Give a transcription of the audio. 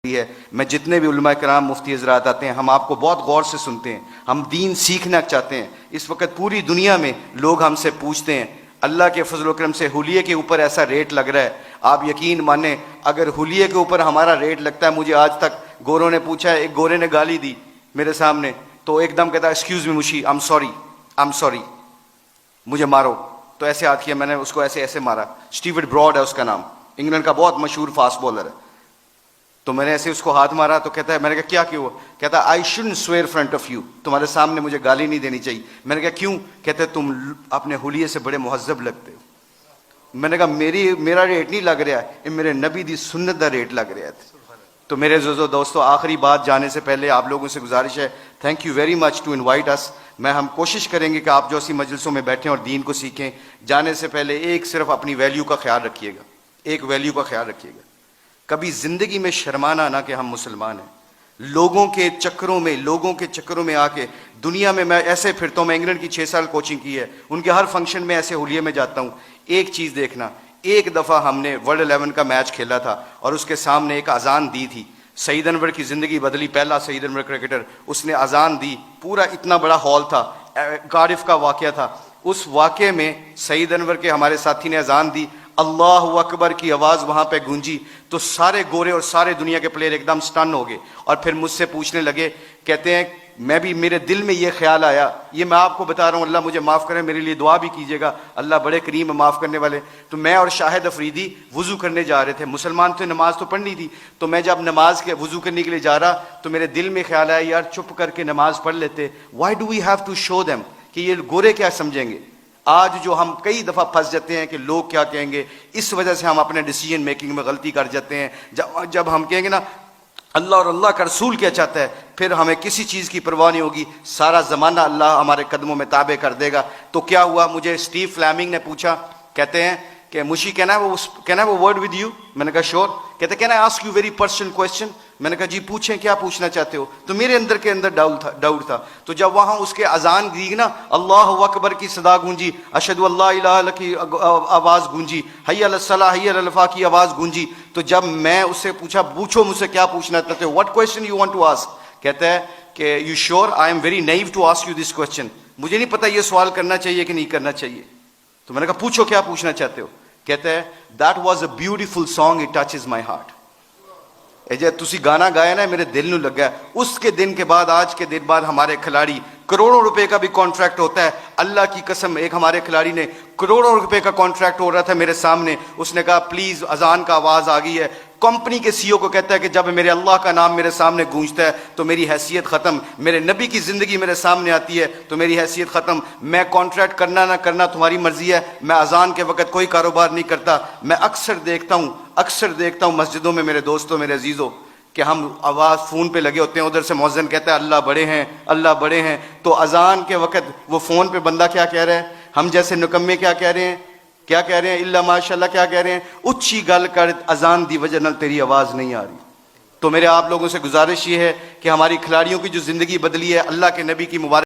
ہے. میں جتنے بھی علماء کرام مفتی حضرات آتے ہیں ہم آپ کو بہت غور سے سنتے ہیں, ہم دین سیکھنا چاہتے ہیں. اس وقت پوری دنیا میں لوگ ہم سے پوچھتے ہیں, اللہ کے فضل و کرم سے حلیے کے اوپر ایسا ریٹ لگ رہا ہے, آپ یقین مانیں اگر حلیے کے اوپر ہمارا ریٹ لگتا ہے, مجھے آج تک گوروں نے پوچھا ہے, ایک گورے نے گالی دی میرے سامنے تو ایک دم کہتا ایکسکیوز می مشی, آئی ایم سوری, مجھے مارو. تو ایسے ہاتھ کیا, میں نے اس کو ایسے مارا. اسٹیورٹ براڈ ہے اس کا نام, انگلینڈ کا بہت مشہور فاسٹ بالر ہے. تو میں نے ایسے اس کو ہاتھ مارا تو کہتا ہے, میں نے کہا کیا کیوں؟ کہتا ہے I shouldn't severe front of you, تمہارے سامنے مجھے گالی نہیں دینی چاہیے. میں نے کہا کیوں؟ کہتا ہے تم اپنے حلیے سے بڑے مہذب لگتے ہو. میں نے کہا میرا ریٹ نہیں لگ رہا ہے, یہ میرے نبی دی سنت دا ریٹ لگ رہا ہے. تو میرے عزیزو دوستو, آخری بات جانے سے پہلے آپ لوگوں سے گزارش ہے, thank you very much to invite us. ہم کوشش کریں گے کہ آپ جو اسی مجلسوں میں بیٹھیں اور دین کو سیکھیں. جانے سے پہلے ایک صرف اپنی ویلیو کا خیال رکھیے گا, ایک ویلیو کا خیال رکھیے گا. کبھی زندگی میں شرمانا نہ کہ ہم مسلمان ہیں. لوگوں کے چکروں میں آ کے دنیا میں ایسے پھرتا ہوں. میں انگلینڈ کی 6 سال کوچنگ کی ہے, ان کے ہر فنکشن میں ایسے حلیے میں جاتا ہوں. ایک چیز دیکھنا, ایک دفعہ ہم نے ورلڈ 11 کا میچ کھیلا تھا اور اس کے سامنے ایک اذان دی تھی. سعید انور کی زندگی بدلی, پہلا سعید انور کرکٹر, اس نے اذان دی. پورا اتنا بڑا ہال تھا, کارڈف کا واقعہ تھا. اس واقعے میں سعید انور کے ہمارے ساتھی نے اذان دی, اللہ اکبر کی آواز وہاں پہ گونجی تو سارے گورے اور سارے دنیا کے پلیئر ایک دم سٹن ہو گئے. اور پھر مجھ سے پوچھنے لگے, کہتے ہیں میں بھی, میرے دل میں یہ خیال آیا, یہ میں آپ کو بتا رہا ہوں, اللہ مجھے معاف کرے, میرے لیے دعا بھی کیجیے گا, اللہ بڑے کریم معاف کرنے والے. تو میں اور شاہد افریدی وضو کرنے جا رہے تھے, مسلمان تھے, نماز تو پڑھنی تھی. تو میں جب نماز کے وضو کرنے کے لیے جا رہا تو میرے دل میں خیال آیا, یار چپ کر کے نماز پڑھ لیتے, why do we have to show them, کہ یہ گورے کیا سمجھیں گے. آج جو ہم کئی دفعہ پھنس جاتے ہیں کہ لوگ کیا کہیں گے, اس وجہ سے ہم اپنے ڈیسیجن میکنگ میں غلطی کر جاتے ہیں. جب ہم کہیں گے نا اللہ اور اللہ کا رسول کیا چاہتا ہے, پھر ہمیں کسی چیز کی پرواہ نہیں ہوگی, سارا زمانہ اللہ ہمارے قدموں میں تابع کر دے گا. تو کیا ہوا, مجھے اسٹیو فلیمنگ نے پوچھا, کہتے ہیں کہ مشی کہنا ہے وہ ورڈ ود یو. میں نے کہا شور. کہتے can I ask you very personal question. میں نے کہا جی پوچھیں, کیا پوچھنا چاہتے ہو. تو میرے اندر کے اندر ڈاؤٹ تھا. تو جب وہاں اس کے اذان دی نا, اللہ اکبر کی صدا گونجی, اشہد اللہ الہ الا اللہ کی آواز گونجی, حی علی الصلاۃ حی علی الفلاح کی آواز گونجی. تو جب میں اس سے پوچھا, پوچھو مجھ سے کیا پوچھنا چاہتے ہو, what question you want to ask. کہتا ہے کہ you sure I am very new to ask you this question, مجھے نہیں پتا یہ سوال کرنا چاہیے کہ نہیں کرنا چاہیے. تو میں نے کہا پوچھو کیا پوچھنا چاہتے ہو. کہتا ہے that was a beautiful song, it touches my heart. جب تسی گانا گایا نا, میرے دل نو لگا. اس کے دن کے بعد, آج کے دن بعد ہمارے کھلاڑی, کروڑوں روپے کا بھی کانٹریکٹ ہوتا ہے, اللہ کی قسم. ایک ہمارے کھلاڑی نے کروڑوں روپے کا کانٹریکٹ ہو رہا تھا میرے سامنے, اس نے کہا پلیز اذان کا آواز آ گئی ہے. کمپنی کے سی او کو کہتا ہے کہ جب میرے اللہ کا نام میرے سامنے گونجتا ہے تو میری حیثیت ختم, میرے نبی کی زندگی میرے سامنے آتی ہے تو میری حیثیت ختم. میں کانٹریکٹ کرنا نہ کرنا تمہاری مرضی ہے, میں اذان کے وقت کوئی کاروبار نہیں کرتا. میں اکثر دیکھتا ہوں مسجدوں میں میرے دوستوں, میرے عزیزوں, کہ ہم آواز فون پہ لگے ہوتے ہیں, ادھر سے مؤذن کہتا ہے اللہ بڑے ہیں, اللہ بڑے ہیں. تو اذان کے وقت وہ فون پہ بندہ کیا کہہ رہا ہے, ہم جیسے نکمے کیا کہہ رہے ہیں, اللہ ماشاء اللہ کیا کہہ رہے ہیں, اچھی گل کر, اذان دی وجہ نال تیری آواز نہیں آ رہی. تو میرے آپ لوگوں سے گزارش یہ ہے کہ ہماری کھلاڑیوں کی جو زندگی بدلی ہے, اللہ کے نبی کی مبارک